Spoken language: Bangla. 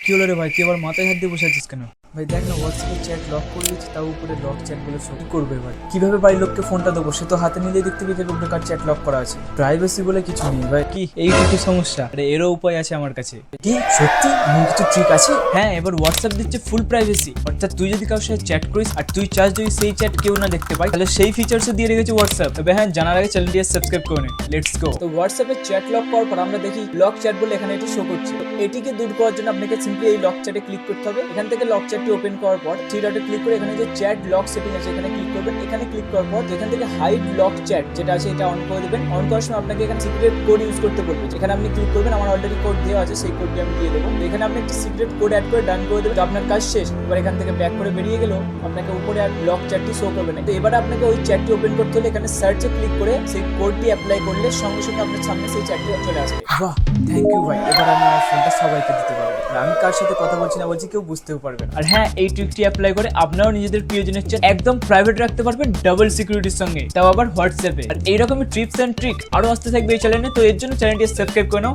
কি হলো রে ভাই, তুই আবার মাথায় হাত দিয়ে বসে আছিস কেন? ভাই দেখ না, হোয়াটসঅ্যাপে চ্যাট লক করে দিচ্ছি, তাও উপরে লক চ্যাট বলে শো করবে। এবার কিভাবে বাড়ির লোককে ফোনটা দেবো? সে তো হাতে নিলেই দেখতে পেয়ে যাবে উপরে কার চ্যাট লক করা আছে। প্রাইভেসি বলে কিছু নেই ভাই। কি এইটুকু সমস্যা? আরে এরও উপায় আছে আমার কাছে। কি সত্যি? এমন কিছু ট্রিক আছে? হ্যাঁ, এবার হোয়াটসঅ্যাপ দিচ্ছে ফুল প্রাইভেসি। অর্থাৎ তুই যদি কারোর সাথে চ্যাট করিস আর তুই চাস যদি সেই চ্যাট কেউ না দেখতে পায়, তাহলে সেই ফিচার্সও দিয়ে রেখেছে হোয়াটসঅ্যাপ। তবে হ্যাঁ, জানার আগে চ্যানেলটি সাবস্ক্রাইব করে নে। Let's go. তো হোয়াটসঅ্যাপে চ্যাট লক করার পর আমরা দেখি লক চ্যাট বলে এখানে এটি শো করছে। এটিকে দূর করার জন্য আপনাকে সিম্পলি এই লক চ্যাটে ক্লিক করতে হবে। এখান থেকে লক চ্যাটটি ওপেন করার পর থ্রি ডটে ক্লিক করে এখানে যে চ্যাট লক সেটিং আছে এখানে ক্লিক করবেন। এখানে ক্লিক করার পর এখান থেকে হাইড লক চ্যাট যেটা আছে এটা অন করে দেবেন। অন করার সময় আপনাকে এখানে সিক্রেট কোড ইউজ করতে বলবে। এখানে আপনি ক্লিক করবেন, আমার অলরেডি কোড দেওয়া আছে, সেই কোডটি আমি দিয়ে দেবো। এখানে আপনি একটি সিক্রেট কোড অ্যাড করে ডান করে দেবেন। তো আপনার কাজ শেষ। এবার এখান থেকে ব্যাক করে বেরিয়ে গেলেও আপনাকে উপরে আর লক চ্যাটটি শো করবে না। তো এবারে আপনাকে ওই চ্যাটটি ওপেন করতে হলে এখানে সার্চে ক্লিক করে সেই কোডটি অ্যাপ্লাই করলে সঙ্গে সঙ্গে আপনার সামনে সেই চ্যাটটি চলে আসবে। বাহ, থ্যাংক ইউ ভাই। এবার আমি আমার ফোনটা সবাইকে দিতে পারবো। আর আমি কার সাথে কথা বলছি না বলছি কেউ বুঝতেও পারবে না। আর হ্যাঁ, এই ট্রিকটি অ্যাপ্লাই করে আপনারাও নিজেদের প্রিয়জনের চ্যাট একদম প্রাইভেট রাখতে পারবেন, ডাবল সিকিউরিটির সঙ্গে, তাও আবার হোয়াটসঅ্যাপে। আর এইরকমই টিপস এন্ড ট্রিক আরো আসতে থাকবে এই চ্যানেলে। তো এর জন্য চ্যানেলটি সাবস্ক্রাইব করে নাও।